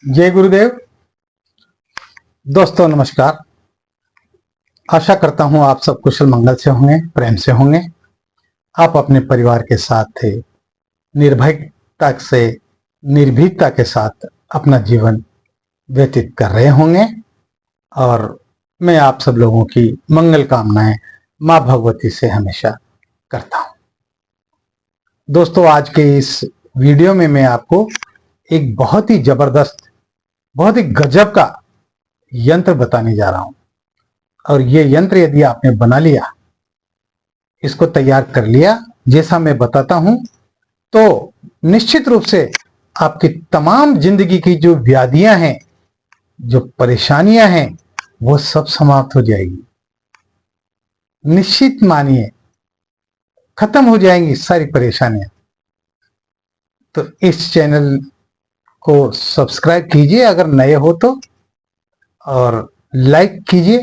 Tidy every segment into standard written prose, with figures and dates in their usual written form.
जय गुरुदेव। दोस्तों नमस्कार। आशा करता हूं आप सब कुशल मंगल से होंगे, प्रेम से होंगे। आप अपने परिवार के साथ थे, निर्भयता से निर्भीकता के साथ अपना जीवन व्यतीत कर रहे होंगे और मैं आप सब लोगों की मंगल कामनाएं मां भगवती से हमेशा करता हूं। दोस्तों आज के इस वीडियो में मैं आपको एक बहुत ही जबरदस्त, बहुत ही गजब का यंत्र बताने जा रहा हूं। और ये यंत्र यदि आपने बना लिया, इसको तैयार कर लिया जैसा मैं बताता हूं, तो निश्चित रूप से आपकी तमाम जिंदगी की जो व्याधियां हैं, जो परेशानियां हैं, वो सब समाप्त हो जाएगी। निश्चित मानिए खत्म हो जाएंगी सारी परेशानियां। तो इस चैनल को सब्सक्राइब कीजिए अगर नए हो तो, और लाइक कीजिए।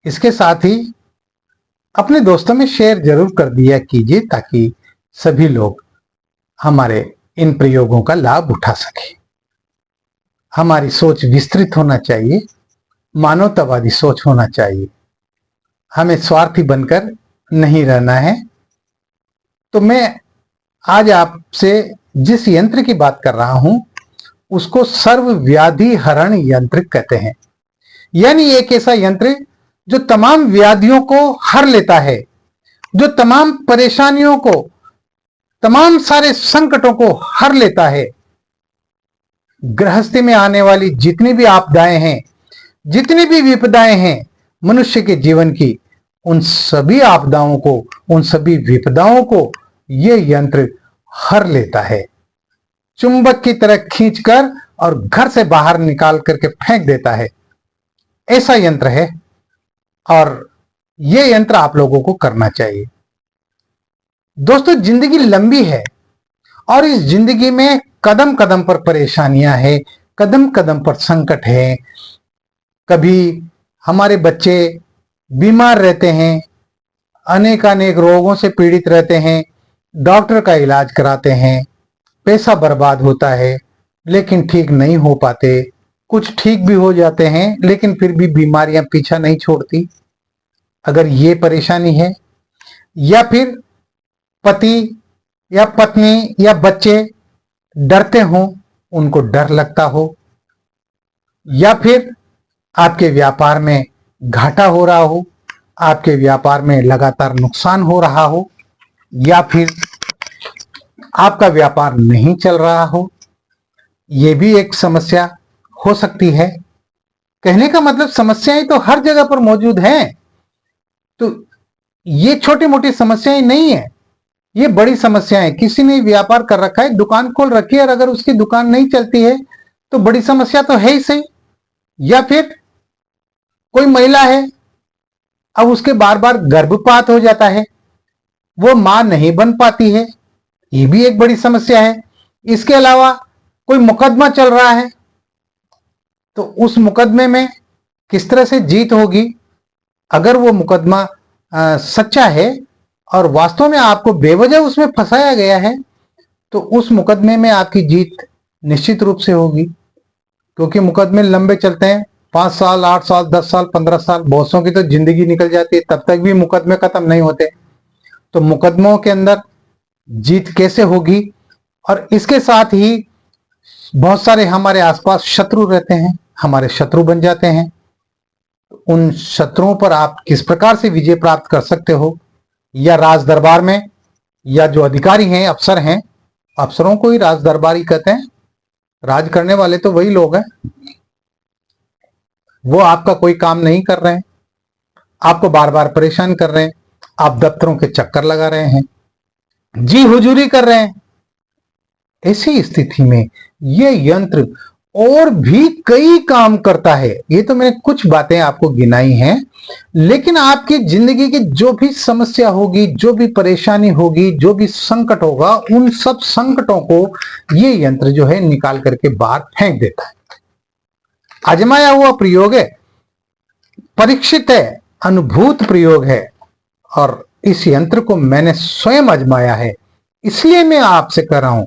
इसके साथ ही अपने दोस्तों में शेयर जरूर कर दिया कीजिए ताकि सभी लोग हमारे इन प्रयोगों का लाभ उठा सके। हमारी सोच विस्तृत होना चाहिए, मानवतावादी सोच होना चाहिए। हमें स्वार्थी बनकर नहीं रहना है। तो मैं आज आपसे जिस यंत्र की बात कर रहा हूं उसको सर्व व्याधि हरण यंत्र कहते हैं। यानी एक ऐसा यंत्र जो तमाम व्याधियों को हर लेता है, जो तमाम परेशानियों को, तमाम सारे संकटों को हर लेता है। गृहस्थी में आने वाली जितनी भी आपदाएं हैं, जितनी भी विपदाएं हैं मनुष्य के जीवन की, उन सभी आपदाओं को, उन सभी विपदाओं को यह यंत्र हर लेता है। चुंबक की तरह खींचकर और घर से बाहर निकाल करके फेंक देता है। ऐसा यंत्र है और यह यंत्र आप लोगों को करना चाहिए। दोस्तों जिंदगी लंबी है और इस जिंदगी में कदम कदम पर परेशानियां हैं, कदम कदम पर संकट है। कभी हमारे बच्चे बीमार रहते हैं, अनेक रोगों से पीड़ित रहते हैं, डॉक्टर का इलाज कराते हैं, पैसा बर्बाद होता है लेकिन ठीक नहीं हो पाते। कुछ ठीक भी हो जाते हैं लेकिन फिर भी बीमारियां पीछा नहीं छोड़ती। अगर ये परेशानी है, या फिर पति या पत्नी या बच्चे डरते हो, उनको डर लगता हो, या फिर आपके व्यापार में घाटा हो रहा हो, आपके व्यापार में लगातार नुकसान हो रहा हो, या फिर आपका व्यापार नहीं चल रहा हो, यह भी एक समस्या हो सकती है। कहने का मतलब समस्याएं तो हर जगह पर मौजूद हैं। तो ये छोटी मोटी समस्याएं नहीं है, ये बड़ी समस्याएं। किसी ने व्यापार कर रखा है, दुकान खोल रखी है, और अगर उसकी दुकान नहीं चलती है तो बड़ी समस्या तो है ही सही। या फिर कोई महिला है, अब उसके बार बार गर्भपात हो जाता है, वो मां नहीं बन पाती है, ये भी एक बड़ी समस्या है। इसके अलावा कोई मुकदमा चल रहा है, तो उस मुकदमे में किस तरह से जीत होगी। अगर वो मुकदमा सच्चा है और वास्तव में आपको बेवजह उसमें फंसाया गया है, तो उस मुकदमे में आपकी जीत निश्चित रूप से होगी। क्योंकि मुकदमे लंबे चलते हैं, 5 साल, 8 साल, 10 साल, 15 साल, बहुतों की तो जिंदगी निकल जाती है, तब तक भी मुकदमे खत्म नहीं होते। तो मुकदमों के अंदर जीत कैसे होगी। और इसके साथ ही बहुत सारे हमारे आसपास शत्रु रहते हैं, हमारे शत्रु बन जाते हैं। उन शत्रुओं पर आप किस प्रकार से विजय प्राप्त कर सकते हो, या राज दरबार में, या जो अधिकारी हैं, अफसर हैं, अफसरों को ही राज दरबारी कहते हैं। राज करने वाले तो वही लोग हैं, वो आपका कोई काम नहीं कर रहे हैं, आपको बार बार परेशान कर रहे हैं, आप दफ्तरों के चक्कर लगा रहे हैं, जी हुजूरी कर रहे हैं। ऐसी स्थिति में यह यंत्र और भी कई काम करता है। ये तो मैंने कुछ बातें आपको गिनाई हैं, लेकिन आपकी जिंदगी की जो भी समस्या होगी, जो भी परेशानी होगी, जो भी संकट होगा, उन सब संकटों को ये यंत्र जो है निकाल करके बाहर फेंक देता है। आजमाया हुआ प्रयोग है, परीक्षित है, अनुभूत प्रयोग है, और इस यंत्र को मैंने स्वयं आजमाया है, इसलिए मैं आपसे कह रहा हूं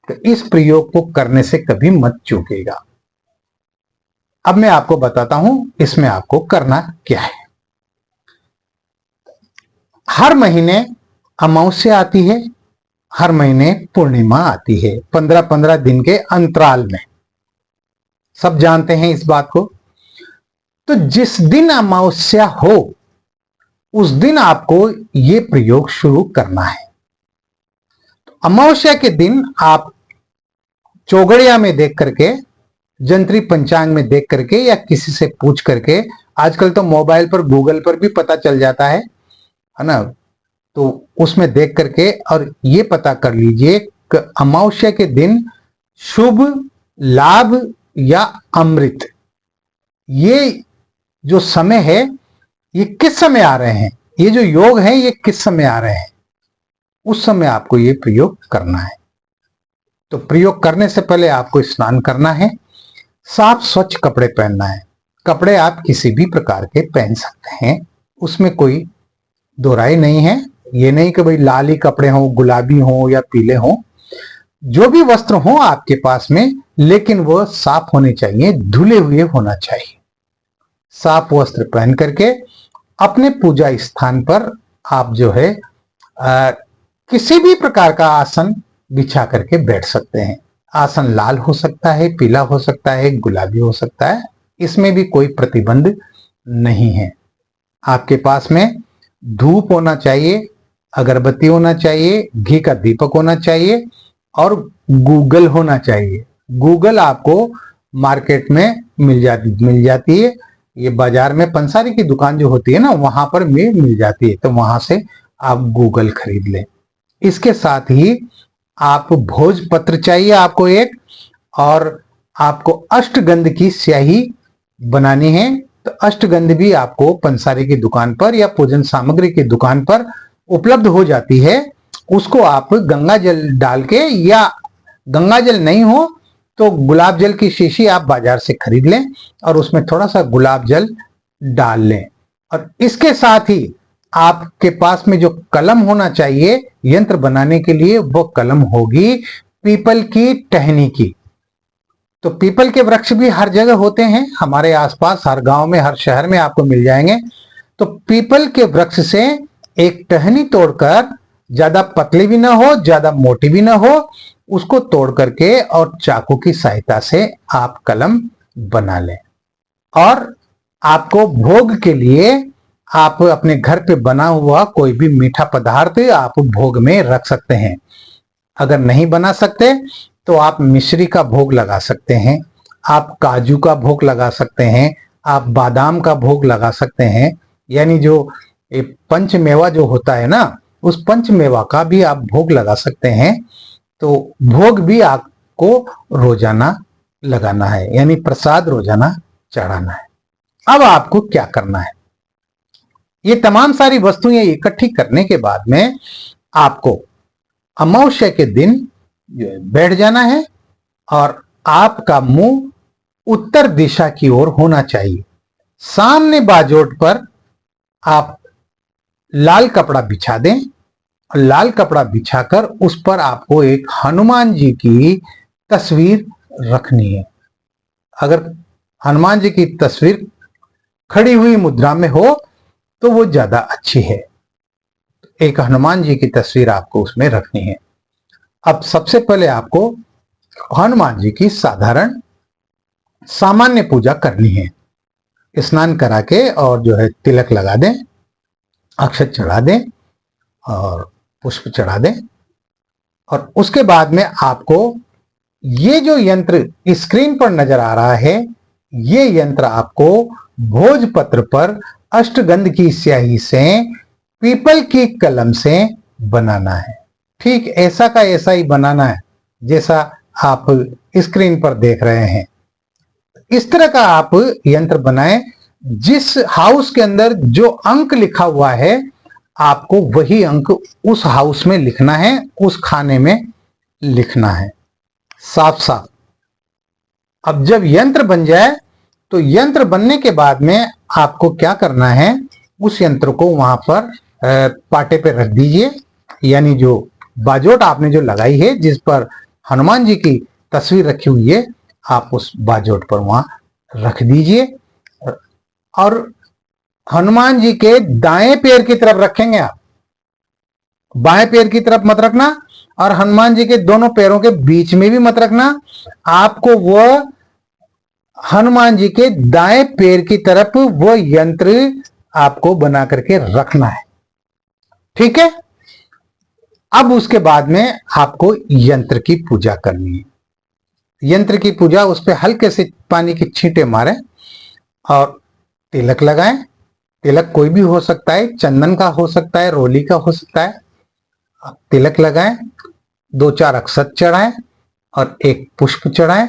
तो इस प्रयोग को करने से कभी मत चूकेगा। अब मैं आपको बताता हूं इसमें आपको करना क्या है। हर महीने अमावस्या आती है, हर महीने पूर्णिमा आती है, 15-15 दिन के अंतराल में। सब जानते हैं इस बात को। तो जिस दिन अमावस्या हो उस दिन आपको यह प्रयोग शुरू करना है। तो अमावस्या के दिन आप चौगड़िया में देख करके, जंत्री पंचांग में देख करके या किसी से पूछ करके, आजकल तो मोबाइल पर गूगल पर भी पता चल जाता है ना, तो उसमें देख करके और ये पता कर लीजिए कि अमावस्या के दिन शुभ, लाभ या अमृत, ये जो समय है ये किस समय आ रहे हैं, ये जो योग है ये किस समय आ रहे हैं, उस समय आपको ये प्रयोग करना है। तो प्रयोग करने से पहले आपको स्नान करना है, साफ स्वच्छ कपड़े पहनना है। कपड़े आप किसी भी प्रकार के पहन सकते हैं, उसमें कोई दो राय नहीं है। ये नहीं कि भाई लाल ही कपड़े हों, गुलाबी हों या पीले हों, जो भी वस्त्र हो आपके पास में, लेकिन वह साफ होने चाहिए, धुले हुए होना चाहिए। साफ वस्त्र पहन करके अपने पूजा स्थान पर आप जो है किसी भी प्रकार का आसन बिछा करके बैठ सकते हैं। आसन लाल हो सकता है, पीला हो सकता है, गुलाबी हो सकता है, इसमें भी कोई प्रतिबंध नहीं है। आपके पास में धूप होना चाहिए, अगरबत्ती होना चाहिए, घी का दीपक होना चाहिए और गूगल होना चाहिए। गूगल आपको मार्केट में मिल जाती है। ये बाजार में पंसारी की दुकान जो होती है ना, वहां पर मिल जाती है, तो वहां से आप गूगल खरीद लें। इसके साथ ही आप भोजपत्र चाहिए आपको एक, और आपको अष्टगंध की स्याही बनानी है। तो अष्टगंध भी आपको पंसारी की दुकान पर या पूजन सामग्री की दुकान पर उपलब्ध हो जाती है। उसको आप गंगा जल डाल के, या गंगा जल नहीं हो तो गुलाब जल की शीशी आप बाजार से खरीद लें और उसमें थोड़ा सा गुलाब जल डाल लें। और इसके साथ ही आपके पास में जो कलम होना चाहिए यंत्र बनाने के लिए, वो कलम होगी पीपल की टहनी की। तो पीपल के वृक्ष भी हर जगह होते हैं, हमारे आसपास हर गांव में, हर शहर में आपको मिल जाएंगे। तो पीपल के वृक्ष से एक टहनी तोड़कर, ज्यादा पतली भी ना हो, ज्यादा मोटी भी ना हो, उसको तोड़ करके और चाकू की सहायता से आप कलम बना लें। और आपको भोग के लिए आप अपने घर पे बना हुआ कोई भी मीठा पदार्थ आप भोग में रख सकते हैं। अगर नहीं बना सकते तो आप मिश्री का भोग लगा सकते हैं, आप काजू का भोग लगा सकते हैं, आप बादाम का भोग लगा सकते हैं। यानी जो पंचमेवा जो होता है ना, उस पंचमेवा का भी आप भोग लगा सकते हैं। तो भोग भी आपको रोजाना लगाना है, यानी प्रसाद रोजाना चढ़ाना है। अब आपको क्या करना है, ये तमाम सारी वस्तुएं इकट्ठी करने के बाद में आपको अमावस्या के दिन बैठ जाना है और आपका मुंह उत्तर दिशा की ओर होना चाहिए। सामने बाजोट पर आप लाल कपड़ा बिछा दें, और लाल कपड़ा बिछाकर उस पर आपको एक हनुमान जी की तस्वीर रखनी है। अगर हनुमान जी की तस्वीर खड़ी हुई मुद्रा में हो तो वो ज्यादा अच्छी है। एक हनुमान जी की तस्वीर आपको उसमें रखनी है। अब सबसे पहले आपको हनुमान जी की साधारण सामान्य पूजा करनी है। स्नान करा के और जो है तिलक लगा दें, अक्षत चढ़ा दें और पुष्प चढ़ा दें। और उसके बाद में आपको ये जो यंत्र स्क्रीन पर नजर आ रहा है, ये यंत्र आपको भोजपत्र पर अष्टगंध की स्याही से, पीपल की कलम से बनाना है। ठीक ऐसा का ऐसा ही बनाना है जैसा आप स्क्रीन पर देख रहे हैं। इस तरह का आप यंत्र बनाएं। जिस हाउस के अंदर जो अंक लिखा हुआ है, आपको वही अंक उस हाउस में लिखना है, उस खाने में लिखना है, साफ साफ। अब जब यंत्र बन जाए तो यंत्र बनने के बाद में आपको क्या करना है, उस यंत्र को वहां पर पाटे पे रख दीजिए। यानी जो बाजोट आपने जो लगाई है, जिस पर हनुमान जी की तस्वीर रखी हुई है, आप उस बाजोट पर वहां रख दीजिए। और हनुमान जी के दाएं पैर की तरफ रखेंगे आप, बाएं पैर की तरफ मत रखना, और हनुमान जी के दोनों पैरों के बीच में भी मत रखना। आपको वह हनुमान जी के दाएं पैर की तरफ वह यंत्र आपको बना करके रखना है, ठीक है। अब उसके बाद में आपको यंत्र की पूजा करनी है। यंत्र की पूजा, उस पर हल्के से पानी की छींटे मारें और तिलक लगाएं। तिलक कोई भी हो सकता है, चंदन का हो सकता है, रोली का हो सकता है। तिलक लगाएं, 2-4 अक्षत चढ़ाएं और एक पुष्प चढ़ाएं।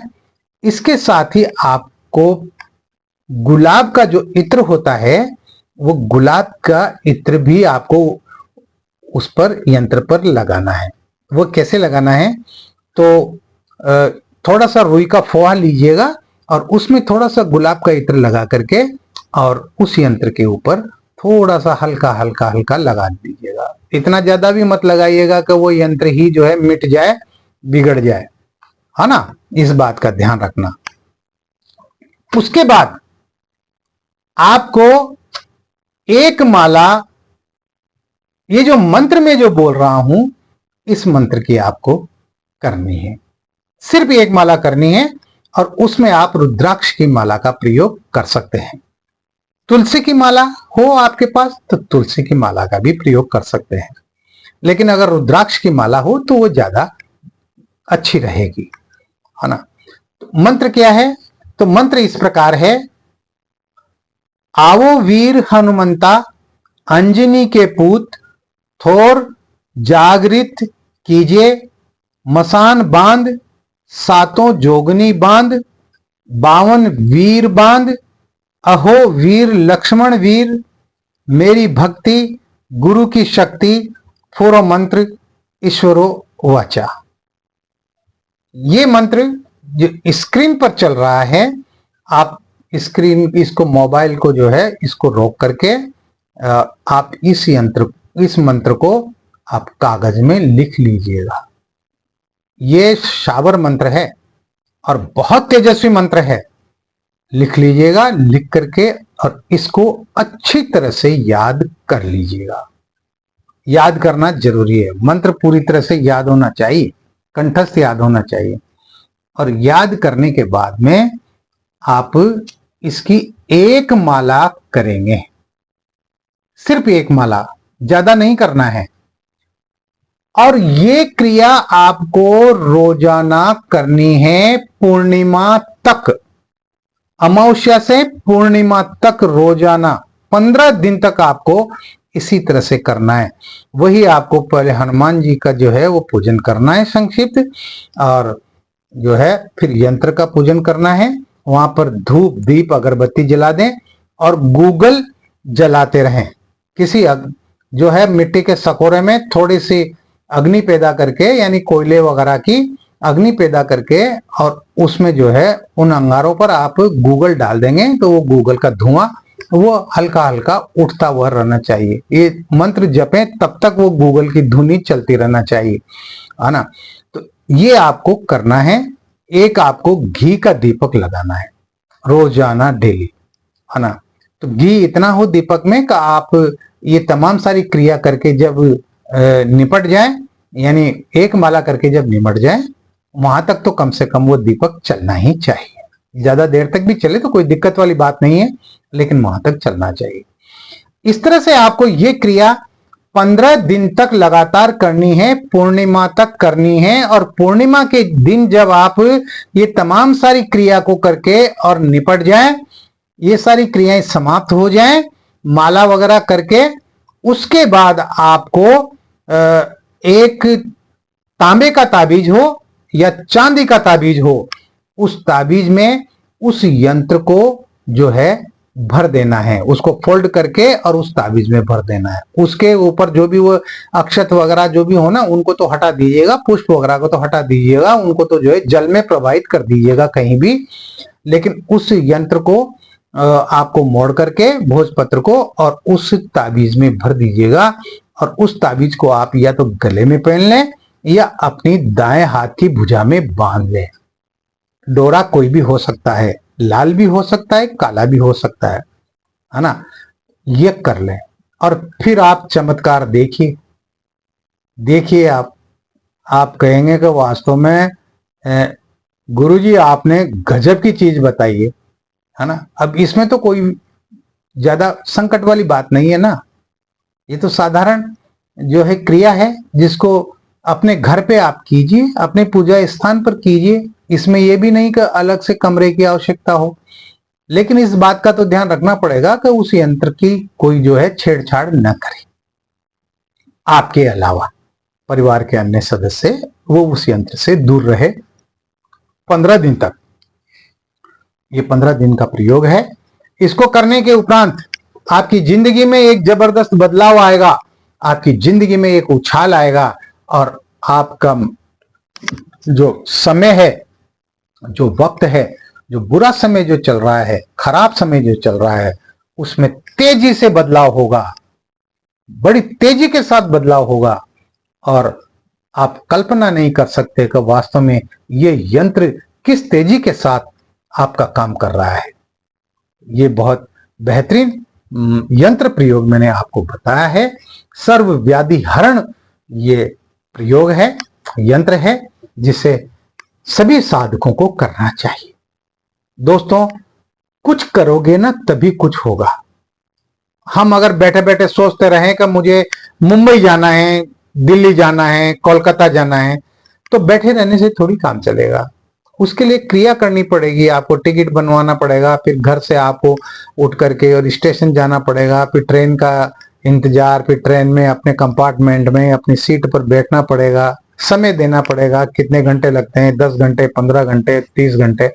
इसके साथ ही आपको गुलाब का जो इत्र होता है, वो गुलाब का इत्र भी आपको उस पर यंत्र पर लगाना है। वो कैसे लगाना है, तो थोड़ा सा रुई का फोहा लीजिएगा और उसमें थोड़ा सा गुलाब का इत्र लगा करके और उस यंत्र के ऊपर थोड़ा सा हल्का हल्का हल्का लगा दीजिएगा। इतना ज्यादा भी मत लगाइएगा कि वो यंत्र ही जो है मिट जाए, बिगड़ जाए, है ना। इस बात का ध्यान रखना। उसके बाद आपको एक माला, ये जो मंत्र में जो बोल रहा हूं, इस मंत्र की आपको करनी है। सिर्फ एक माला करनी है और उसमें आप रुद्राक्ष की माला का प्रयोग कर सकते हैं। तुलसी की माला हो आपके पास तो तुलसी की माला का भी प्रयोग कर सकते हैं, लेकिन अगर रुद्राक्ष की माला हो तो वो ज्यादा अच्छी रहेगी, है ना। तो मंत्र क्या है, तो मंत्र इस प्रकार है। आवो वीर हनुमंता, अंजनी के पूत, थोर जागृत कीजिए, मसान बांध, सातों जोगनी बांध, 52 वीर बांध, अहो वीर लक्ष्मण वीर, मेरी भक्ति गुरु की शक्ति, फुरो मंत्र ईश्वरो वाचा। ये मंत्र जो स्क्रीन पर चल रहा है, आप स्क्रीन, इसको मोबाइल को जो है इसको रोक करके आप इस मंत्र को आप कागज में लिख लीजिएगा। ये शाबर मंत्र है और बहुत तेजस्वी मंत्र है। लिख लीजिएगा, लिख करके और इसको अच्छी तरह से याद कर लीजिएगा। याद करना जरूरी है, मंत्र पूरी तरह से याद होना चाहिए, कंठस्थ याद होना चाहिए। और याद करने के बाद में आप इसकी एक माला करेंगे, सिर्फ एक माला, ज्यादा नहीं करना है। और ये क्रिया आपको रोजाना करनी है, पूर्णिमा तक, अमावस्या से पूर्णिमा तक रोजाना 15 दिन तक आपको इसी तरह से करना है। वही आपको पहले हनुमान जी का जो है वो पूजन करना है संक्षिप्त, और जो है फिर यंत्र का पूजन करना है। वहां पर धूप दीप अगरबत्ती जला दें और गूगल जलाते रहें। किसी जो है मिट्टी के सकोरे में थोड़ी सी अग्नि पैदा करके, यानी कोयले वगैरह की अग्नि पैदा करके, और उसमें जो है उन अंगारों पर आप गूगल डाल देंगे तो वो गूगल का धुआं वो हल्का हल्का उठता हुआ रहना चाहिए। ये मंत्र जपें तब तक वो गूगल की धुनी चलती रहना चाहिए, है ना। तो ये आपको करना है। एक आपको घी का दीपक लगाना है रोजाना, डेली, है ना। तो घी इतना हो दीपक में कि आप ये तमाम सारी क्रिया करके जब निपट जाए, यानी एक माला करके जब निपट जाए, वहां तक तो कम से कम वो दीपक चलना ही चाहिए। ज्यादा देर तक भी चले तो कोई दिक्कत वाली बात नहीं है, लेकिन वहां तक चलना चाहिए। इस तरह से आपको ये क्रिया 15 दिन तक लगातार करनी है, पूर्णिमा तक करनी है। और पूर्णिमा के दिन जब आप ये तमाम सारी क्रिया को करके और निपट जाए, ये सारी क्रियाएं समाप्त हो जाएं, माला वगैरह करके, उसके बाद आपको एक तांबे का ताबीज हो या चांदी का ताबीज हो, उस ताबीज में उस यंत्र को जो है भर देना है, उसको फोल्ड करके और उस ताबीज में भर देना है। उसके ऊपर जो भी वो अक्षत वगैरह जो भी हो ना, उनको तो हटा दीजिएगा, पुष्प वगैरह को तो हटा दीजिएगा, उनको तो जो है जल में प्रवाहित कर दीजिएगा कहीं भी। लेकिन उस यंत्र को आपको मोड़ करके भोजपत्र को और उस ताबीज में भर दीजिएगा। और उस ताबीज को आप या तो गले में पहन लें या अपनी दाएं हाथ की भुजा में बांध लें। डोरा कोई भी हो सकता है, लाल भी हो सकता है, काला भी हो सकता है ना। ये कर लें और फिर आप चमत्कार देखिए। देखिए आप कहेंगे कि वास्तव में गुरुजी आपने गजब की चीज बताई है ना। अब इसमें तो कोई ज्यादा संकट वाली बात नहीं है ना। ये तो साधारण जो है क्रिया है, जिसको अपने घर पे आप कीजिए, अपने पूजा स्थान पर कीजिए। इसमें यह भी नहीं कि अलग से कमरे की आवश्यकता हो, लेकिन इस बात का तो ध्यान रखना पड़ेगा कि उस यंत्र की कोई जो है छेड़छाड़ न करे। आपके अलावा परिवार के अन्य सदस्य वो उस यंत्र से दूर रहे 15 दिन तक। ये 15 दिन का प्रयोग है। इसको करने के उपरांत आपकी जिंदगी में एक जबरदस्त बदलाव आएगा, आपकी जिंदगी में एक उछाल आएगा और आपका जो समय है, जो वक्त है, जो बुरा समय जो चल रहा है, खराब समय जो चल रहा है, उसमें तेजी से बदलाव होगा, बड़ी तेजी के साथ बदलाव होगा। और आप कल्पना नहीं कर सकते कि वास्तव में ये यंत्र किस तेजी के साथ आपका काम कर रहा है। ये बहुत बेहतरीन यंत्र प्रयोग मैंने आपको बताया है। सर्व व्याधि हरण ये प्रयोग है, यंत्र है, जिसे सभी साधकों को करना चाहिए। दोस्तों, कुछ करोगे ना तभी कुछ होगा। हम अगर बैठे बैठे सोचते रहें कि मुझे मुंबई जाना है, दिल्ली जाना है, कोलकाता जाना है, तो बैठे रहने से थोड़ी काम चलेगा। उसके लिए क्रिया करनी पड़ेगी, आपको टिकट बनवाना पड़ेगा, फिर घर से आपको उठ करके और स्टेशन जाना पड़ेगा, फिर ट्रेन का इंतजार, फिर ट्रेन में अपने कंपार्टमेंट में अपनी सीट पर बैठना पड़ेगा, समय देना पड़ेगा। कितने घंटे लगते हैं? 10 घंटे, 15 घंटे, 30 घंटे,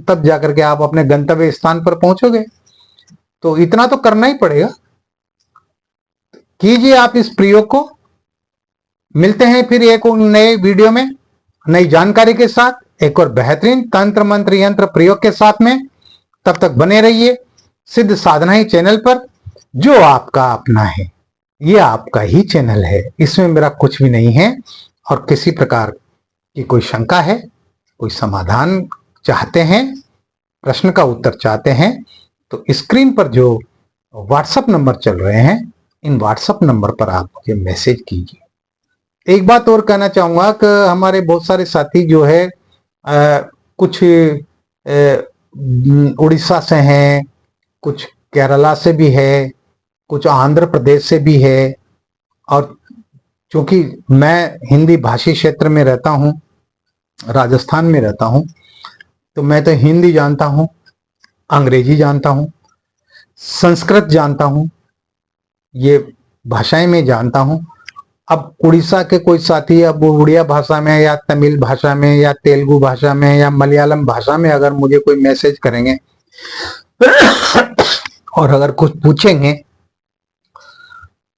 तब जाकर के आप अपने गंतव्य स्थान पर पहुंचोगे। तो इतना तो करना ही पड़ेगा। कीजिए आप इस प्रयोग को। मिलते हैं फिर एक नए वीडियो में नई जानकारी के साथ, एक और बेहतरीन तंत्र मंत्र यंत्र प्रयोग के साथ में। तब तक बने रहिए सिद्ध साधना ही चैनल पर, जो आपका अपना है। ये आपका ही चैनल है, इसमें मेरा कुछ भी नहीं है। और किसी प्रकार की कोई शंका है, कोई समाधान चाहते हैं, प्रश्न का उत्तर चाहते हैं, तो स्क्रीन पर जो व्हाट्सएप नंबर चल रहे हैं, इन व्हाट्सएप नंबर पर आप मुझे मैसेज कीजिए। एक बात और कहना चाहूंगा कि हमारे बहुत सारे साथी जो है कुछ उड़ीसा से हैं, कुछ केरला से भी है, कुछ आंध्र प्रदेश से भी है। और चूंकि मैं हिंदी भाषी क्षेत्र में रहता हूं, राजस्थान में रहता हूं, तो मैं तो हिंदी जानता हूं, अंग्रेजी जानता हूं, संस्कृत जानता हूं, ये भाषाएं मैं जानता हूं। अब उड़ीसा के कोई साथी अब उड़िया भाषा में या तमिल भाषा में या तेलुगु भाषा में या मलयालम भाषा में अगर मुझे कोई मैसेज करेंगे और अगर कुछ पूछेंगे,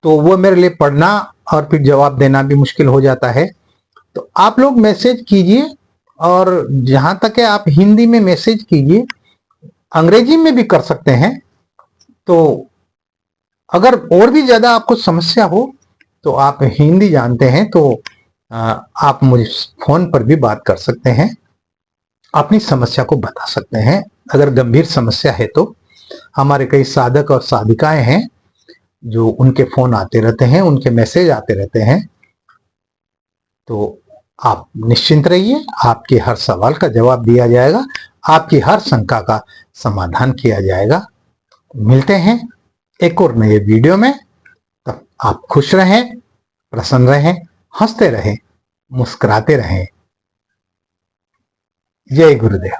तो वो मेरे लिए पढ़ना और फिर जवाब देना भी मुश्किल हो जाता है। तो आप लोग मैसेज कीजिए, और जहां तक है आप हिंदी में मैसेज कीजिए, अंग्रेजी में भी कर सकते हैं। तो अगर और भी ज्यादा आपको समस्या हो तो आप हिंदी जानते हैं तो आप मुझे फोन पर भी बात कर सकते हैं, अपनी समस्या को बता सकते हैं। अगर गंभीर समस्या है तो हमारे कई साधक और साधिकाएं हैं जो उनके फोन आते रहते हैं, उनके मैसेज आते रहते हैं। तो आप निश्चिंत रहिए, आपके हर सवाल का जवाब दिया जाएगा, आपकी हर शंका का समाधान किया जाएगा। मिलते हैं एक और नए वीडियो में। तब आप खुश रहें, प्रसन्न रहें, हंसते रहें, मुस्कुराते रहें। जय गुरुदेव।